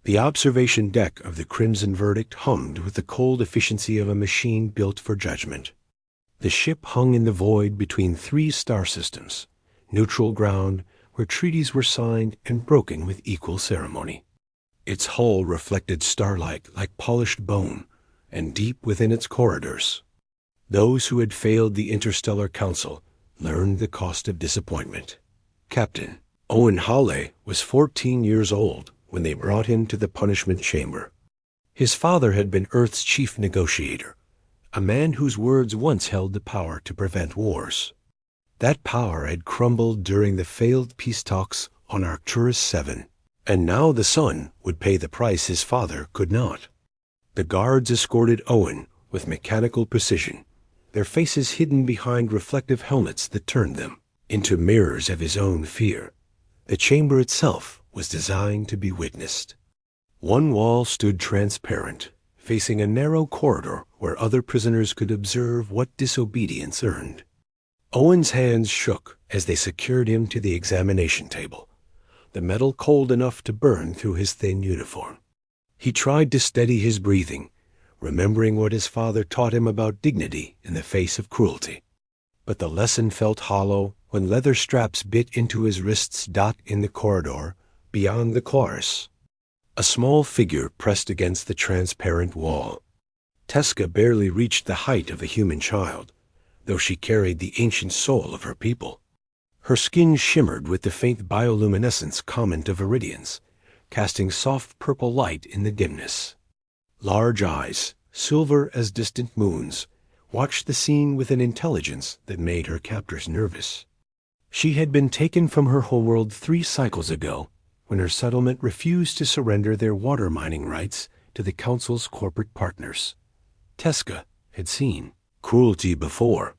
The observation deck of the Crimson Verdict hummed with the cold efficiency of a machine built for judgment. The ship hung in the void between 3 star systems, neutral ground where treaties were signed and broken with equal ceremony. Its hull reflected starlight like polished bone, and deep within its corridors, those who had failed the Interstellar Council learned the cost of disappointment. Captain Owen was 14 years old when they brought him to the punishment chamber. His father had been Earth's chief negotiator, a man whose words once held the power to prevent wars. That power had crumbled during the failed peace talks on Arcturus 7, and now the son would pay the price his father could not. The guards escorted Owen with mechanical precision, their faces hidden behind reflective helmets that turned them into mirrors of his own fear. The chamber itself was designed to be witnessed. One wall stood transparent, facing a narrow corridor where other prisoners could observe what disobedience earned. Owen's hands shook as they secured him to the examination table, the metal cold enough to burn through his thin uniform. He tried to steady his breathing, remembering what his father taught him about dignity in the face of cruelty. But the lesson felt hollow when leather straps bit into his wrists. In the corridor, beyond the chorus, a small figure pressed against the transparent wall. Teska barely reached the height of a human child, though she carried the ancient soul of her people. Her skin shimmered with the faint bioluminescence common to Veridians, casting soft purple light in the dimness. Large eyes, silver as distant moons, watched the scene with an intelligence that made her captors nervous. She had been taken from her homeworld 3 cycles ago, when her settlement refused to surrender their water mining rights to the Council's corporate partners. Teska had seen cruelty before,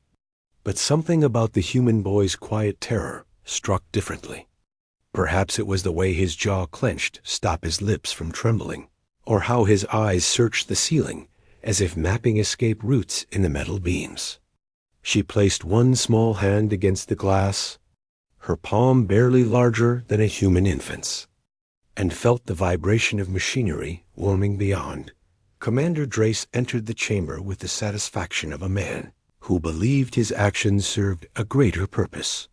but something about the human boy's quiet terror struck differently. Perhaps it was the way his jaw clenched to stop his lips from trembling, or how his eyes searched the ceiling as if mapping escape routes in the metal beams. She placed one small hand against the glass, her palm barely larger than a human infant's, and felt the vibration of machinery warming beyond. Commander Drace entered the chamber with the satisfaction of a man who believed his actions served a greater purpose.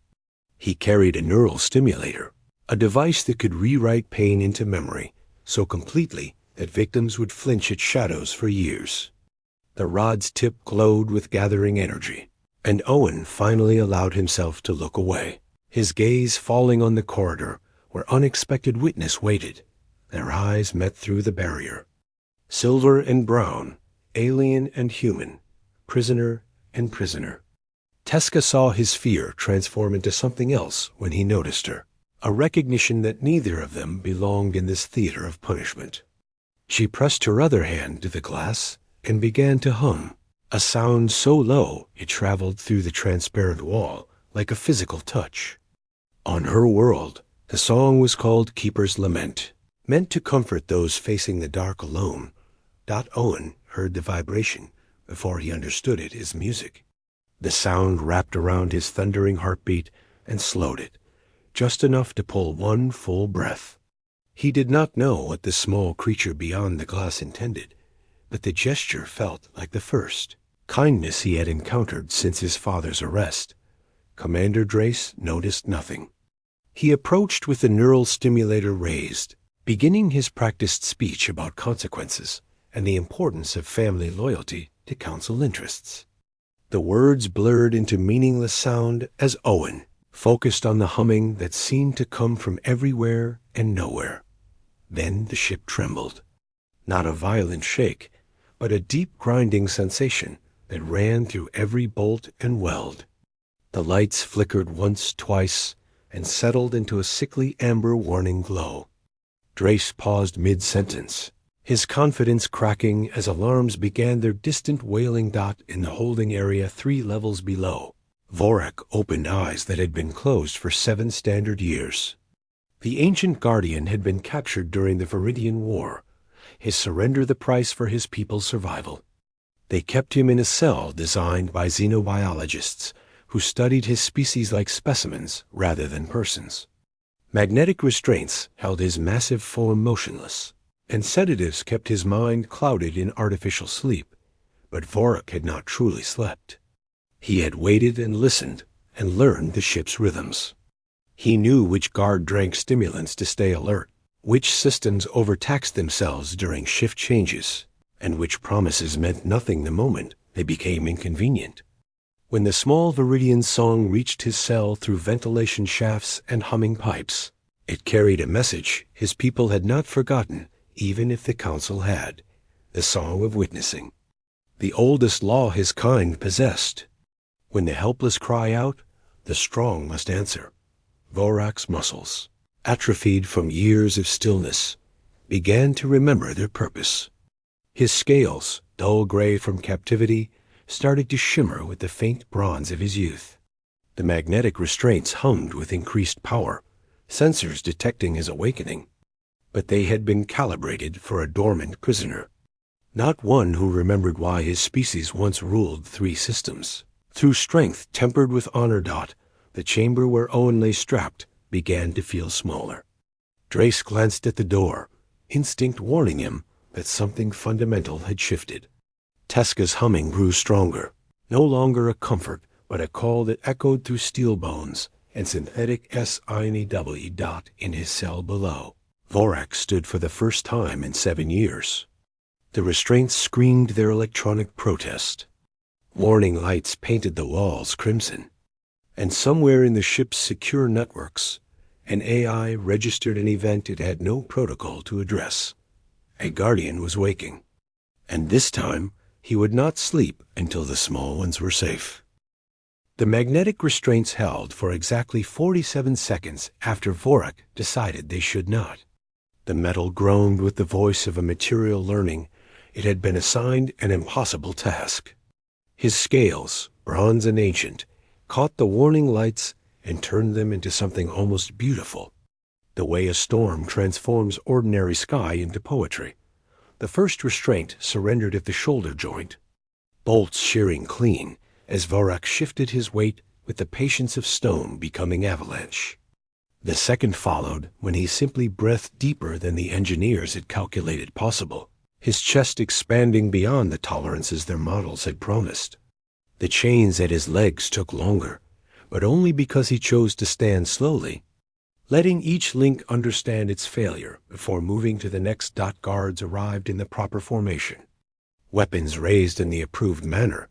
He carried a neural stimulator, a device that could rewrite pain into memory so completely that victims would flinch at shadows for years. The rod's tip glowed with gathering energy, and Owen finally allowed himself to look away, his gaze falling on the corridor where unexpected witness waited. Their eyes met through the barrier. Silver and brown, alien and human, prisoner and prisoner. Teska saw his fear transform into something else when he noticed her, a recognition that neither of them belonged in this theater of punishment. She pressed her other hand to the glass and began to hum, a sound so low it traveled through the transparent wall like a physical touch. On her world, the song was called Keeper's Lament, meant to comfort those facing the dark alone. Owen heard the vibration before he understood it as music. The sound wrapped around his thundering heartbeat and slowed it, just enough to pull one full breath. He did not know what the small creature beyond the glass intended, but the gesture felt like the first kindness he had encountered since his father's arrest. Commander Drace noticed nothing. He approached with the neural stimulator raised, beginning his practiced speech about consequences and the importance of family loyalty to council interests. The words blurred into meaningless sound as Owen focused on the humming that seemed to come from everywhere and nowhere. Then the ship trembled. Not a violent shake, but a deep grinding sensation that ran through every bolt and weld. The lights flickered once, twice, and settled into a sickly amber warning glow. Drace paused mid-sentence, his confidence cracking as alarms began their distant wailing. In the holding area 3 levels below, Vorak opened eyes that had been closed for 7 standard years. The ancient guardian had been captured during the Veridian War, his surrender the price for his people's survival. They kept him in a cell designed by xenobiologists who studied his species like specimens rather than persons. Magnetic restraints held his massive form motionless, and sedatives kept his mind clouded in artificial sleep. But Vorak had not truly slept. He had waited and listened and learned the ship's rhythms. He knew which guard drank stimulants to stay alert, which systems overtaxed themselves during shift changes, and which promises meant nothing the moment they became inconvenient. When the small Veridian song reached his cell through ventilation shafts and humming pipes, it carried a message his people had not forgotten, even if the council had: the song of witnessing, the oldest law his kind possessed. When the helpless cry out, the strong must answer. Vorak's muscles, atrophied from years of stillness, began to remember their purpose. His scales, dull gray from captivity, started to shimmer with the faint bronze of his youth. The magnetic restraints hummed with increased power, sensors detecting his awakening. But they had been calibrated for a dormant prisoner, not one who remembered why his species once ruled 3 systems. Through strength tempered with honor, the chamber where Owen lay strapped began to feel smaller. Drace glanced at the door, instinct warning him that something fundamental had shifted. Teska's humming grew stronger, no longer a comfort, but a call that echoed through steel bones and synthetic SINEW in his cell below. Vorak stood for the first time in 7 years. The restraints screamed their electronic protest. Warning lights painted the walls crimson. And somewhere in the ship's secure networks, an AI registered an event it had no protocol to address. A guardian was waking. And this time, he would not sleep until the small ones were safe. The magnetic restraints held for exactly 47 seconds after Vorak decided they should not. The metal groaned with the voice of a material learning it had been assigned an impossible task. His scales, bronze and ancient, caught the warning lights and turned them into something almost beautiful, the way a storm transforms ordinary sky into poetry. The first restraint surrendered at the shoulder joint, bolts shearing clean as Vorak shifted his weight with the patience of stone becoming avalanche. The second followed when he simply breathed deeper than the engineers had calculated possible, his chest expanding beyond the tolerances their models had promised. The chains at his legs took longer, but only because he chose to stand slowly, letting each link understand its failure before moving to the next. Guards arrived in the proper formation, weapons raised in the approved manner,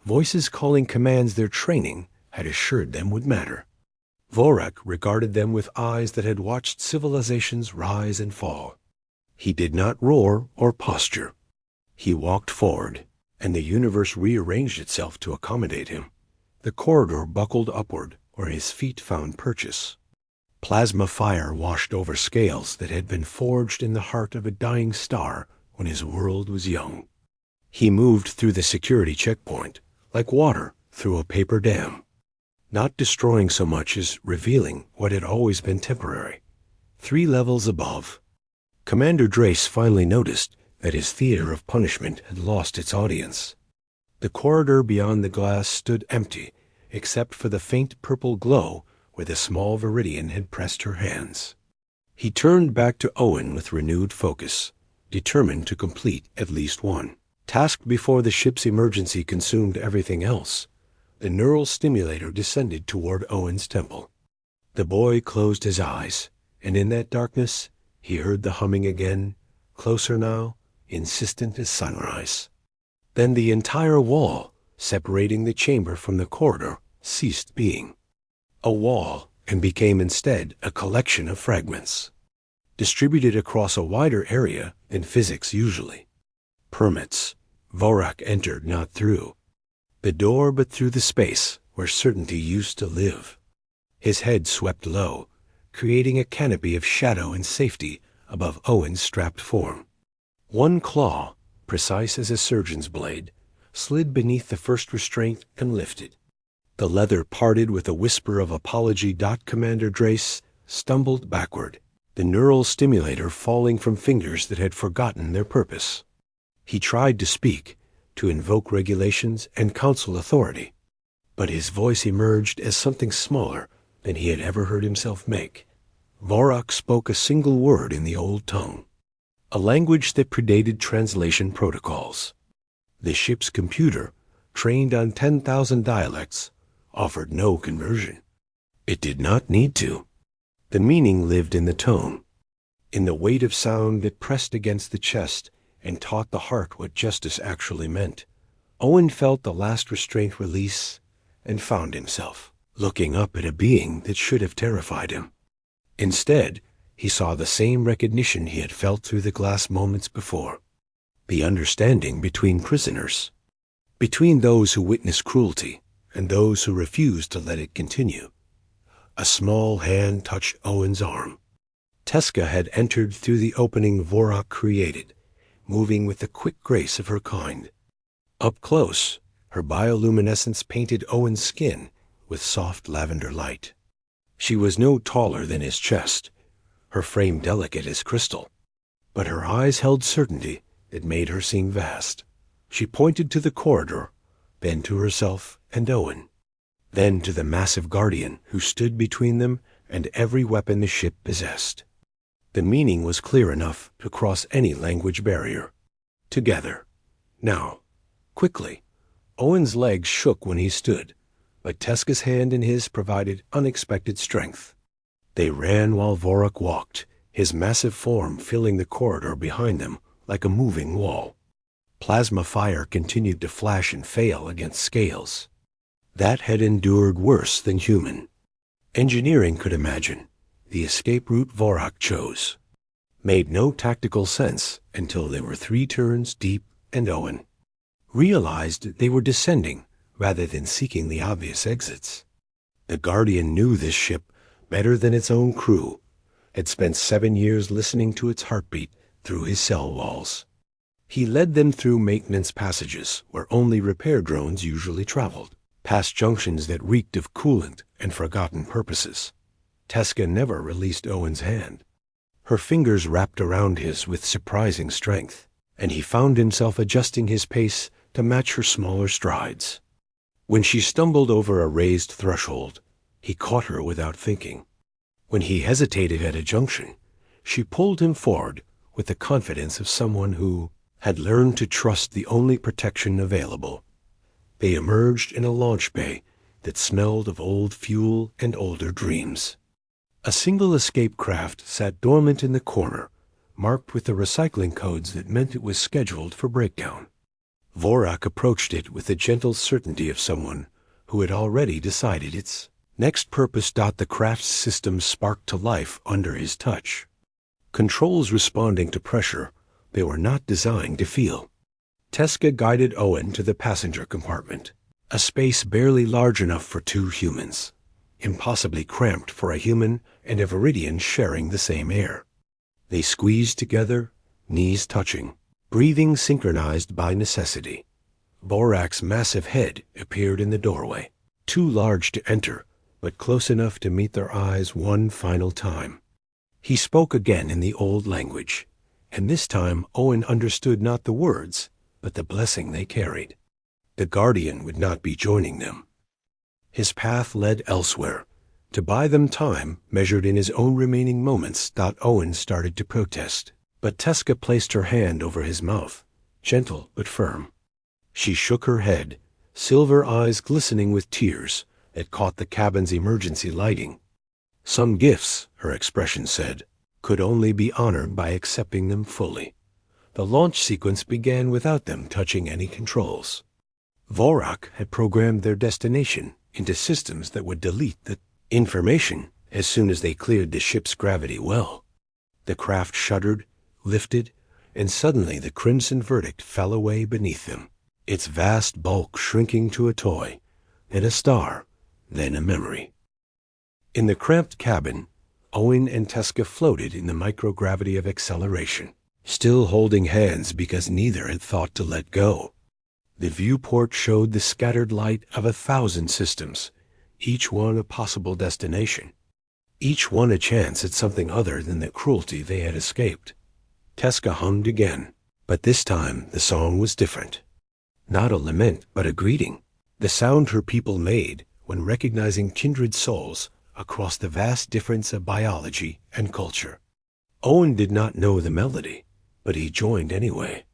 voices calling commands their training had assured them would matter. Vorak regarded them with eyes that had watched civilizations rise and fall. He did not roar or posture. He walked forward, and the universe rearranged itself to accommodate him. The corridor buckled upward where his feet found purchase. Plasma fire washed over scales that had been forged in the heart of a dying star when his world was young. He moved through the security checkpoint, like water through a paper dam, not destroying so much as revealing what had always been temporary. 3 levels above, Commander Drace finally noticed that his theater of punishment had lost its audience. The corridor beyond the glass stood empty, except for the faint purple glow where the small Veridian had pressed her hands. He turned back to Owen with renewed focus, determined to complete at least one task before the ship's emergency consumed everything else. The neural stimulator descended toward Owen's temple. The boy closed his eyes, and in that darkness he heard the humming again, closer now, insistent as sunrise. Then the entire wall, separating the chamber from the corridor, ceased being a wall and became instead a collection of fragments, distributed across a wider area than physics usually. Permits. Vorak entered not through the door but through the space where certainty used to live. His head swept low, creating a canopy of shadow and safety above Owen's strapped form. One claw, precise as a surgeon's blade, slid beneath the first restraint and lifted. The leather parted with a whisper of apology. Commander Drace stumbled backward, the neural stimulator falling from fingers that had forgotten their purpose. He tried to speak, to invoke regulations and council authority, but his voice emerged as something smaller than he had ever heard himself make. Vorak spoke a single word in the old tongue. a language that predated translation protocols. The ship's computer, trained on 10,000 dialects, offered no conversion. It did not need to. The meaning lived in the tone, in the weight of sound that pressed against the chest and taught the heart what justice actually meant. Owen felt the last restraint release and found himself looking up at a being that should have terrified him. Instead, he saw the same recognition he had felt through the glass moments before. The understanding between prisoners, between those who witness cruelty and those who refuse to let it continue. A small hand touched Owen's arm. Teska had entered through the opening Vorak created, moving with the quick grace of her kind. Up close, her bioluminescence painted Owen's skin with soft lavender light. She was no taller than his chest, her frame delicate as crystal, but her eyes held certainty that made her seem vast. She pointed to the corridor, then to herself and Owen, then to the massive guardian who stood between them and every weapon the ship possessed. The meaning was clear enough to cross any language barrier. Together. Now. Quickly. Owen's legs shook when he stood, but Teska's hand in his provided unexpected strength. They ran while Vorak walked, his massive form filling the corridor behind them like a moving wall. Plasma fire continued to flash and fail against scales. That had endured worse than human. Engineering could imagine. The escape route Vorak chose made no tactical sense until they were 3 turns deep and Owen realized they were descending rather than seeking the obvious exits. The Guardian knew this ship better than its own crew, had spent 7 years listening to its heartbeat through his cell walls. He led them through maintenance passages where only repair drones usually traveled, past junctions that reeked of coolant and forgotten purposes. Teska never released Owen's hand. Her fingers wrapped around his with surprising strength, and he found himself adjusting his pace to match her smaller strides. When she stumbled over a raised threshold, he caught her without thinking. When he hesitated at a junction, she pulled him forward with the confidence of someone who had learned to trust the only protection available. They emerged in a launch bay that smelled of old fuel and older dreams. A single escape craft sat dormant in the corner, marked with the recycling codes that meant it was scheduled for breakdown. Vorak approached it with the gentle certainty of someone who had already decided its next purpose. The craft's systems sparked to life under his touch. Controls responding to pressure they were not designed to feel. Teska guided Owen to the passenger compartment, a space barely large enough for 2 humans, impossibly cramped for a human and a Veridian sharing the same air. They squeezed together, knees touching, breathing synchronized by necessity. Vorak's massive head appeared in the doorway, too large to enter, but close enough to meet their eyes one final time. He spoke again in the old language, and this time Owen understood not the words, but the blessing they carried. The Guardian would not be joining them. His path led elsewhere, to buy them time measured in his own remaining moments. Owen started to protest, but Teska placed her hand over his mouth, gentle but firm. She shook her head, silver eyes glistening with tears that caught the cabin's emergency lighting. Some gifts, her expression said, could only be honored by accepting them fully. The launch sequence began without them touching any controls. Vorak had programmed their destination into systems that would delete the information as soon as they cleared the ship's gravity well. The craft shuddered, lifted, and suddenly the crimson verdict fell away beneath them, its vast bulk shrinking to a toy, then a star, then a memory. In the cramped cabin, Owen and Teska floated in the microgravity of acceleration, still holding hands because neither had thought to let go. The viewport showed the scattered light of 1,000 systems, each one a possible destination, each one a chance at something other than the cruelty they had escaped. Teska hummed again, but this time the song was different. Not a lament, but a greeting, the sound her people made when recognizing kindred souls across the vast difference of biology and culture. Owen did not know the melody, but he joined anyway,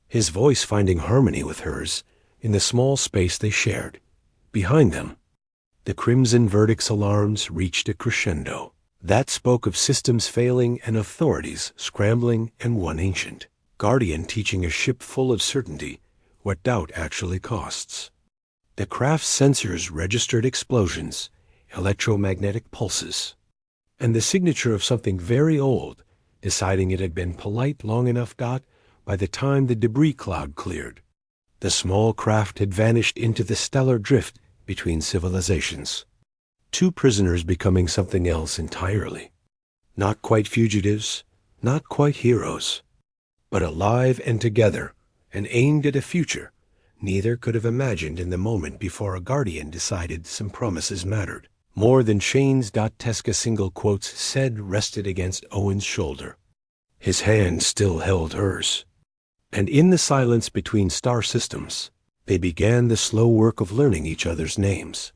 his voice finding harmony with hers in the small space they shared. Behind them, the Crimson Verdict's alarms reached a crescendo. That spoke of systems failing and authorities scrambling, and one ancient guardian teaching a ship full of certainty what doubt actually costs. The craft's sensors registered explosions, electromagnetic pulses, and the signature of something very old, deciding it had been polite long enough. By the time the debris cloud cleared, the small craft had vanished into the stellar drift between civilizations. Two prisoners becoming something else entirely. Not quite fugitives, not quite heroes, but alive and together, and aimed at a future neither could have imagined in the moment before a guardian decided some promises mattered more than chains. Teska single quotes said rested against Owen's shoulder. His hand still held hers. And in the silence between star systems, they began the slow work of learning each other's names.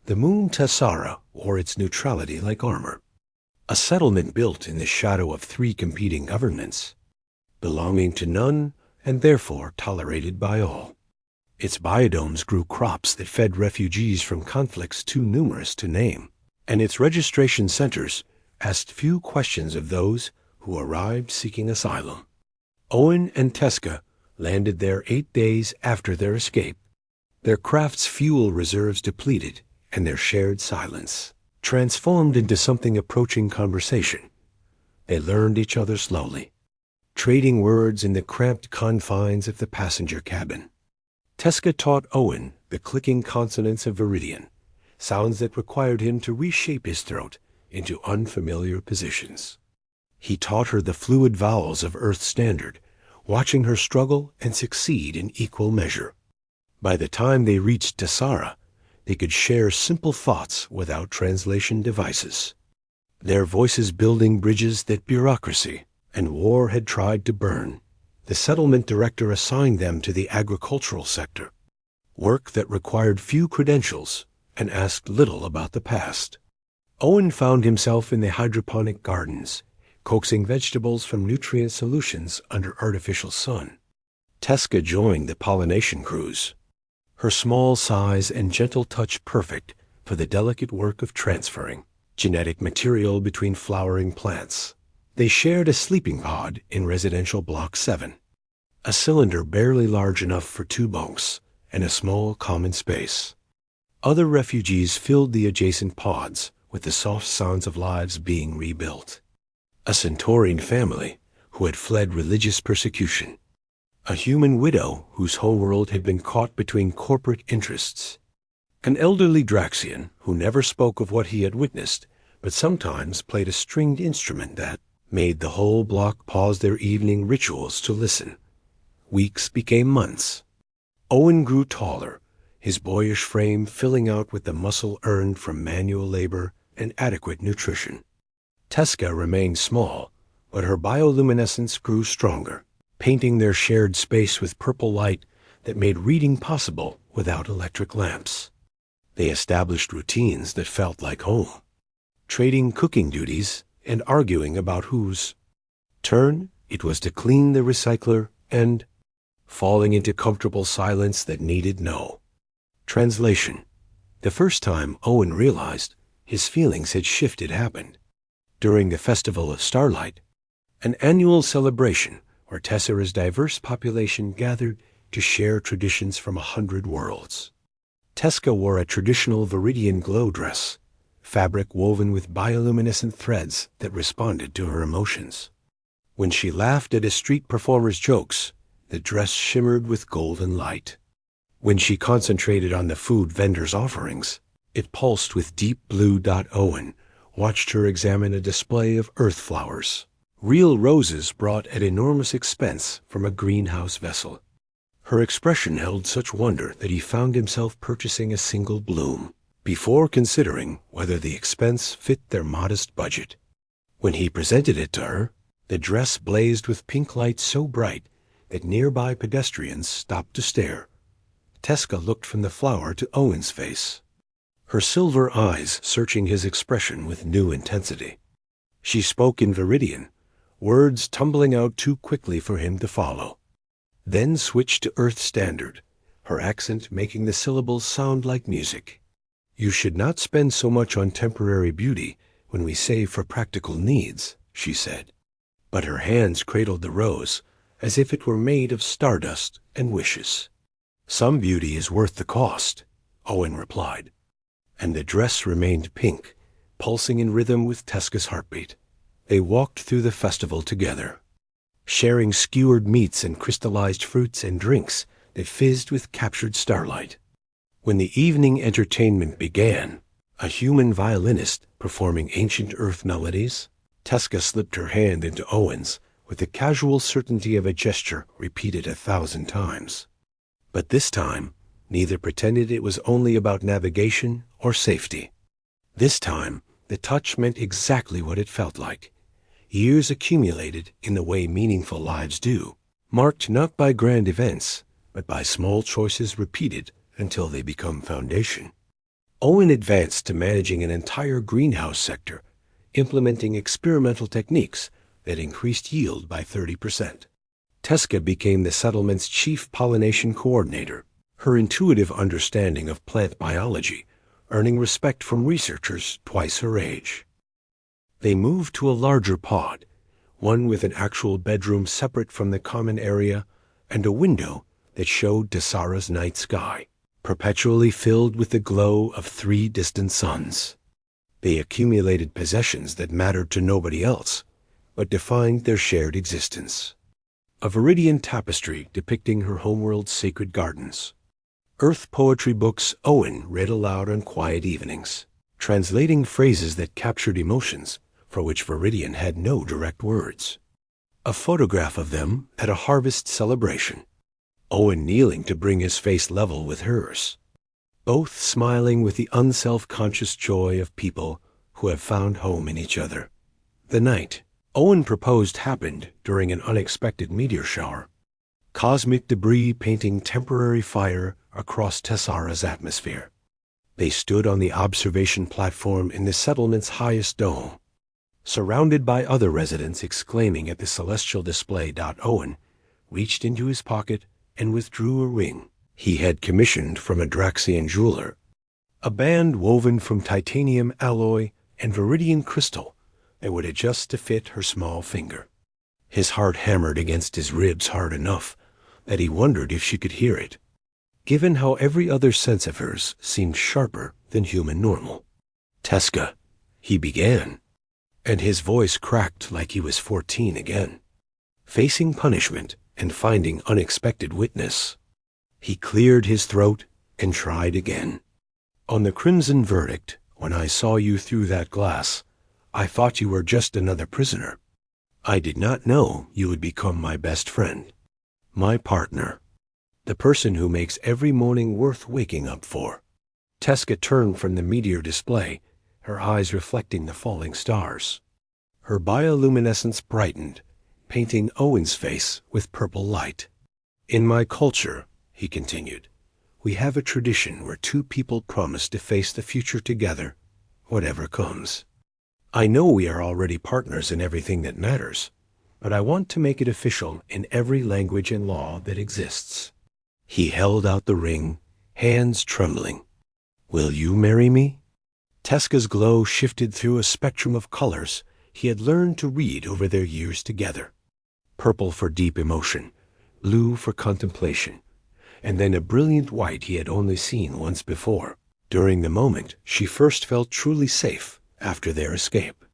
The moon Tessara wore its neutrality like armor, a settlement built in the shadow of three competing governments, belonging to none and therefore tolerated by all. Its biodomes grew crops that fed refugees from conflicts too numerous to name, and its registration centers asked few questions of those who arrived seeking asylum. Owen and Teska landed there 8 days after their escape, their craft's fuel reserves depleted and their shared silence transformed into something approaching conversation. They learned each other slowly, trading words in the cramped confines of the passenger cabin. Teska taught Owen the clicking consonants of Veridian, sounds that required him to reshape his throat into unfamiliar positions. He taught her the fluid vowels of Earth Standard, watching her struggle and succeed in equal measure. By the time they reached Tessara, they could share simple thoughts without translation devices, their voices building bridges that bureaucracy and war had tried to burn. The settlement director assigned them to the agricultural sector, work that required few credentials and asked little about the past. Owen found himself in the hydroponic gardens, coaxing vegetables from nutrient solutions under artificial sun. Teska joined the pollination crews, her small size and gentle touch perfect for the delicate work of transferring genetic material between flowering plants. They shared a sleeping pod in residential block 7, a cylinder barely large enough for 2 bunks and a small common space. Other refugees filled the adjacent pods with the soft sounds of lives being rebuilt. A Centaurian family who had fled religious persecution, a human widow whose whole world had been caught between corporate interests, an elderly Draxian who never spoke of what he had witnessed, but sometimes played a stringed instrument that made the whole block pause their evening rituals to listen. Weeks became months. Owen grew taller, his boyish frame filling out with the muscle earned from manual labor and adequate nutrition. Teska remained small, but her bioluminescence grew stronger, painting their shared space with purple light that made reading possible without electric lamps. They established routines that felt like home, trading cooking duties and arguing about whose turn it was to clean the recycler and falling into comfortable silence that needed no translation. The first time Owen realized his feelings had shifted happened during the Festival of Starlight, an annual celebration where Tessara's diverse population gathered to share traditions from 100 worlds. Teska wore a traditional Veridian glow dress, fabric woven with bioluminescent threads that responded to her emotions. When she laughed at a street performer's jokes, the dress shimmered with golden light. When she concentrated on the food vendor's offerings, it pulsed with deep blue. Owen watched her examine a display of earth flowers, real roses brought at enormous expense from a greenhouse vessel. Her expression held such wonder that he found himself purchasing a single bloom, before considering whether the expense fit their modest budget. When he presented it to her, the dress blazed with pink light so bright that nearby pedestrians stopped to stare. Teska looked from the flower to Owen's face, her silver eyes searching his expression with new intensity. She spoke in Veridian, words tumbling out too quickly for him to follow. Then switched to Earth Standard, her accent making the syllables sound like music. "You should not spend so much on temporary beauty when we save for practical needs," she said. But her hands cradled the rose as if it were made of stardust and wishes. "Some beauty is worth the cost," Owen replied. And the dress remained pink, pulsing in rhythm with Teska's heartbeat. They walked through the festival together, sharing skewered meats and crystallized fruits and drinks that fizzed with captured starlight. When the evening entertainment began, a human violinist performing ancient earth melodies, Teska slipped her hand into Owen's with the casual certainty of a gesture repeated 1,000 times. But this time, neither pretended it was only about navigation or safety. This time, the touch meant exactly what it felt like. Years accumulated in the way meaningful lives do, marked not by grand events, but by small choices repeated until they become foundation. Owen advanced to managing an entire greenhouse sector, implementing experimental techniques that increased yield by 30%. Teska became the settlement's chief pollination coordinator, her intuitive understanding of plant biology earning respect from researchers twice her age. They moved to a larger pod, one with an actual bedroom separate from the common area and a window that showed Tessara's night sky, perpetually filled with the glow of 3 distant suns. They accumulated possessions that mattered to nobody else, but defined their shared existence. A Veridian tapestry depicting her homeworld's sacred gardens. Earth poetry books Owen read aloud on quiet evenings, translating phrases that captured emotions for which Veridian had no direct words. A photograph of them at a harvest celebration, Owen kneeling to bring his face level with hers, both smiling with the unself-conscious joy of people who have found home in each other. The night Owen proposed happened during an unexpected meteor shower, cosmic debris painting temporary fire across Tessara's atmosphere. They stood on the observation platform in the settlement's highest dome, surrounded by other residents exclaiming at the celestial display. Owen reached into his pocket and withdrew a ring he had commissioned from a Draxian jeweler, a band woven from titanium alloy and Veridian crystal that would adjust to fit her small finger. His heart hammered against his ribs hard enough that he wondered if she could hear it, given how every other sense of hers seemed sharper than human normal. "Teska," he began, and his voice cracked like he was 14 again, facing punishment and finding unexpected witness. He cleared his throat and tried again. "On the crimson verdict, when I saw you through that glass, I thought you were just another prisoner. I did not know you would become my best friend, my partner, the person who makes every morning worth waking up for." Teska turned from the meteor display, her eyes reflecting the falling stars. Her bioluminescence brightened, painting Owen's face with purple light. "In my culture," he continued, "we have a tradition where 2 people promise to face the future together, whatever comes. I know we are already partners in everything that matters, but I want to make it official in every language and law that exists." He held out the ring, hands trembling. "Will you marry me?" Teska's glow shifted through a spectrum of colors he had learned to read over their years together. Purple for deep emotion, blue for contemplation, and then a brilliant white he had only seen once before, during the moment she first felt truly safe after their escape.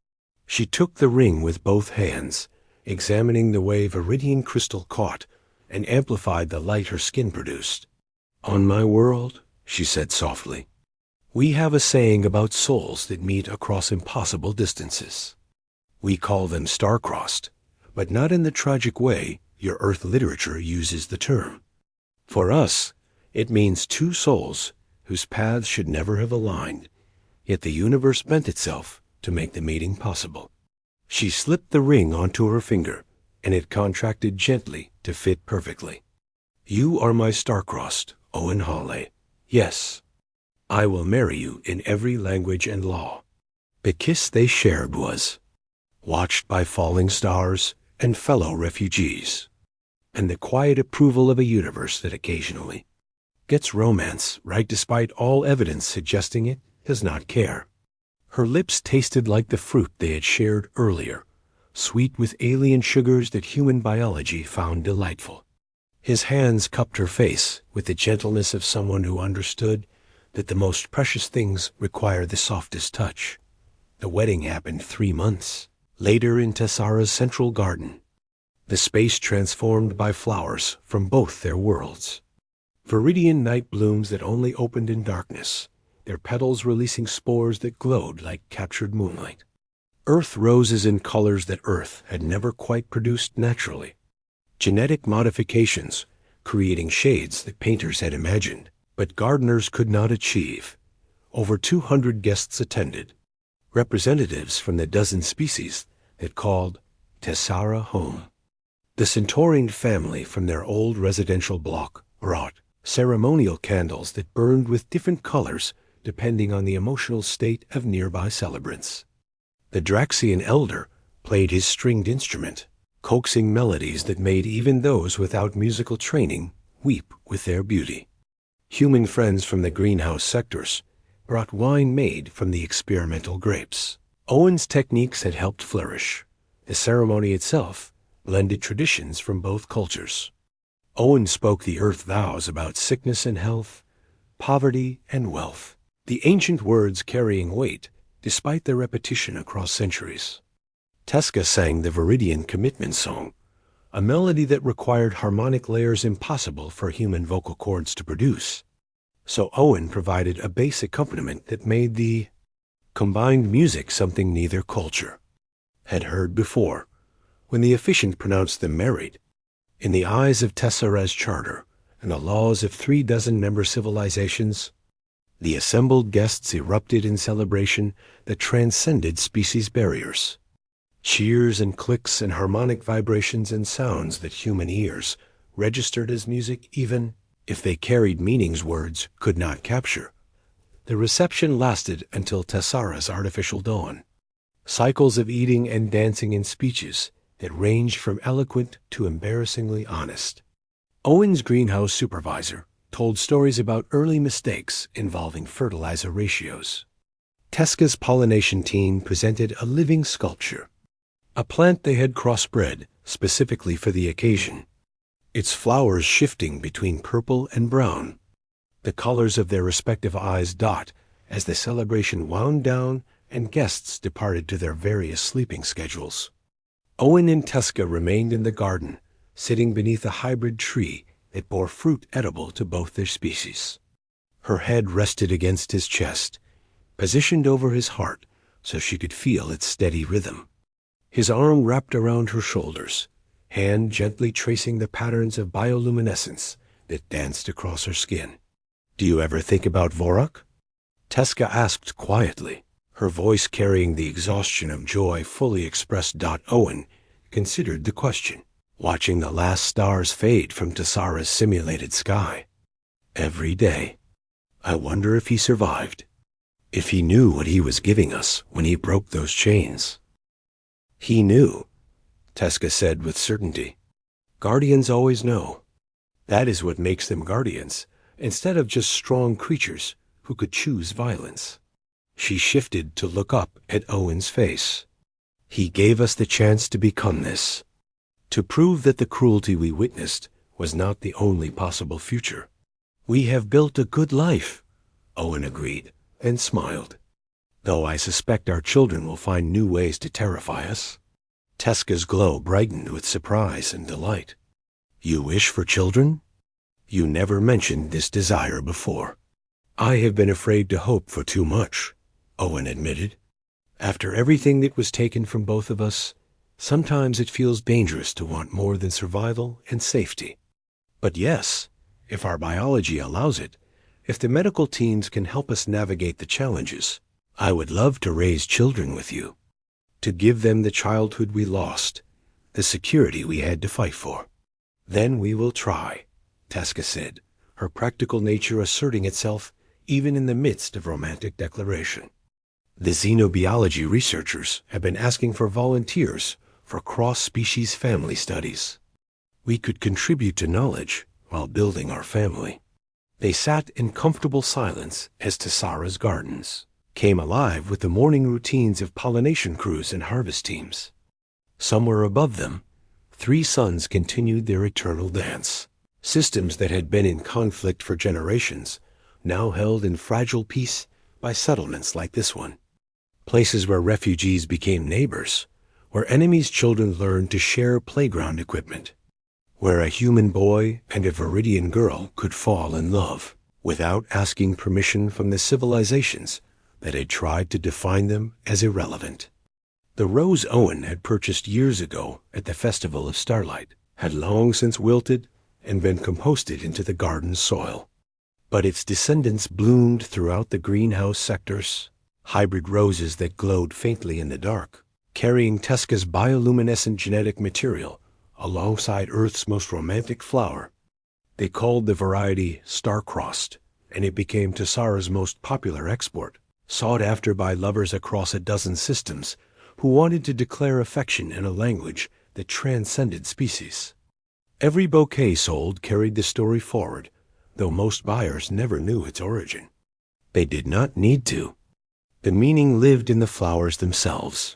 She took the ring with both hands, examining the way Veridian crystal caught and amplified the light her skin produced. "On my world," she said softly, "we have a saying about souls that meet across impossible distances. We call them star-crossed, but not in the tragic way your Earth literature uses the term. For us, it means 2 souls whose paths should never have aligned, yet the universe bent itself to make the meeting possible." She slipped the ring onto her finger, and it contracted gently to fit perfectly. "You are my star-crossed, Owen Hawley. Yes, I will marry you in every language and law." The kiss they shared was, watched by falling stars, and fellow refugees, and the quiet approval of a universe that occasionally gets romance right despite all evidence suggesting it does not care. Her lips tasted like the fruit they had shared earlier, sweet with alien sugars that human biology found delightful. His hands cupped her face with the gentleness of someone who understood that the most precious things require the softest touch. The wedding happened 3 months later in Tessara's central garden, the space transformed by flowers from both their worlds. Veridian night blooms that only opened in darkness, their petals releasing spores that glowed like captured moonlight. Earth roses in colors that Earth had never quite produced naturally. Genetic modifications, creating shades that painters had imagined, but gardeners could not achieve. Over 200 guests attended, representatives from the dozen species that called Tessara home. The Centaurian family from their old residential block brought ceremonial candles that burned with different colors depending on the emotional state of nearby celebrants. The Draxian elder played his stringed instrument, coaxing melodies that made even those without musical training weep with their beauty. Human friends from the greenhouse sectors brought wine made from the experimental grapes. Owen's techniques had helped flourish. The ceremony itself blended traditions from both cultures. Owen spoke the earth vows about sickness and health, poverty and wealth, the ancient words carrying weight despite their repetition across centuries. Teska sang the Veridian commitment song, a melody that required harmonic layers impossible for human vocal cords to produce. So Owen provided a bass accompaniment that made the combined music something neither culture had heard before. When the officiant pronounced them married, in the eyes of Tessara's charter and the laws of 36 member civilizations, the assembled guests erupted in celebration that transcended species barriers. Cheers and clicks and harmonic vibrations and sounds that human ears registered as music even if they carried meanings words could not capture. The reception lasted until Tessara's artificial dawn. Cycles of eating and dancing in speeches that ranged from eloquent to embarrassingly honest. Owen's greenhouse supervisor told stories about early mistakes involving fertilizer ratios. Teska's pollination team presented a living sculpture, a plant they had crossbred specifically for the occasion, its flowers shifting between purple and brown, the colors of their respective eyes dot as the celebration wound down and guests departed to their various sleeping schedules. Owen and Teska remained in the garden, sitting beneath a hybrid tree that bore fruit edible to both their species. Her head rested against his chest, positioned over his heart so she could feel its steady rhythm. His arm wrapped around her shoulders, hand gently tracing the patterns of bioluminescence that danced across her skin. "Do you ever think about Vorak?" Teska asked quietly, her voice carrying the exhaustion of joy fully expressed. Owen considered the question, watching the last stars fade from Tessara's simulated sky. "Every day. I wonder if he survived. If he knew what he was giving us when he broke those chains." "He knew," Teska said with certainty. "Guardians always know. That is what makes them guardians, instead of just strong creatures who could choose violence." She shifted to look up at Owen's face. "He gave us the chance to become this, to prove that the cruelty we witnessed was not the only possible future." "We have built a good life," Owen agreed, and smiled. "Though I suspect our children will find new ways to terrify us." Teska's glow brightened with surprise and delight. "You wish for children? You never mentioned this desire before." "I have been afraid to hope for too much," Owen admitted. "After everything that was taken from both of us, sometimes it feels dangerous to want more than survival and safety. But yes, if our biology allows it, if the medical teams can help us navigate the challenges, I would love to raise children with you, to give them the childhood we lost, the security we had to fight for." "Then we will try," Teska said, her practical nature asserting itself even in the midst of romantic declaration. The xenobiology researchers have been asking for volunteers for cross-species family studies. We could contribute to knowledge while building our family. They sat in comfortable silence as Tessara's gardens came alive with the morning routines of pollination crews and harvest teams. Somewhere above them, three suns continued their eternal dance. Systems that had been in conflict for generations, now held in fragile peace by settlements like this one. Places where refugees became neighbors, where enemies' children learned to share playground equipment, where a human boy and a Veridian girl could fall in love without asking permission from the civilizations that had tried to define them as irrelevant. The rose Owen had purchased years ago at the Festival of Starlight had long since wilted and been composted into the garden's soil. But its descendants bloomed throughout the greenhouse sectors, hybrid roses that glowed faintly in the dark, carrying Teska's bioluminescent genetic material alongside Earth's most romantic flower. They called the variety star-crossed, and it became Tessara's most popular export, sought after by lovers across a dozen systems who wanted to declare affection in a language that transcended species. Every bouquet sold carried the story forward, though most buyers never knew its origin. They did not need to. The meaning lived in the flowers themselves,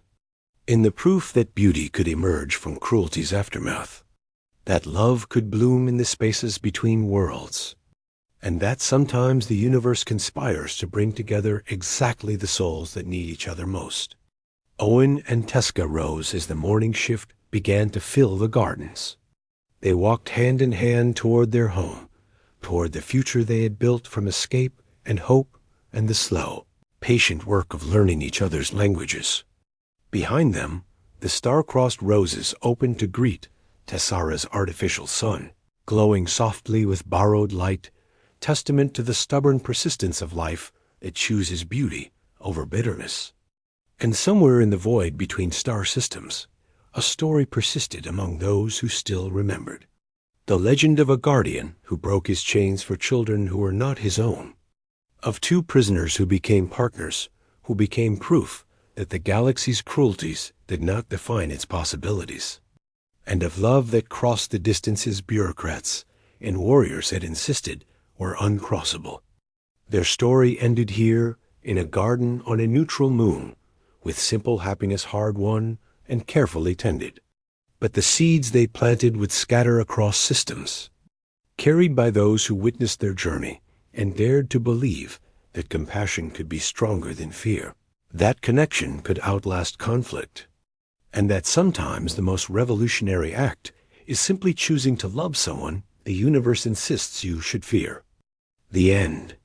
in the proof that beauty could emerge from cruelty's aftermath, that love could bloom in the spaces between worlds, and that sometimes the universe conspires to bring together exactly the souls that need each other most. Owen and Teska rose as the morning shift began to fill the gardens. They walked hand in hand toward their home, toward the future they had built from escape and hope and the slow, patient work of learning each other's languages. Behind them, the star-crossed roses opened to greet Tessara's artificial sun, glowing softly with borrowed light, testament to the stubborn persistence of life that chooses beauty over bitterness. And somewhere in the void between star systems, a story persisted among those who still remembered. The legend of a guardian who broke his chains for children who were not his own, of two prisoners who became partners, who became proof that the galaxy's cruelties did not define its possibilities, and of love that crossed the distances bureaucrats and warriors had insisted were uncrossable. Their story ended here in a garden on a neutral moon, with simple happiness hard-won and carefully tended. But the seeds they planted would scatter across systems, carried by those who witnessed their journey and dared to believe that compassion could be stronger than fear, that connection could outlast conflict, and that sometimes the most revolutionary act is simply choosing to love someone the universe insists you should fear. The end.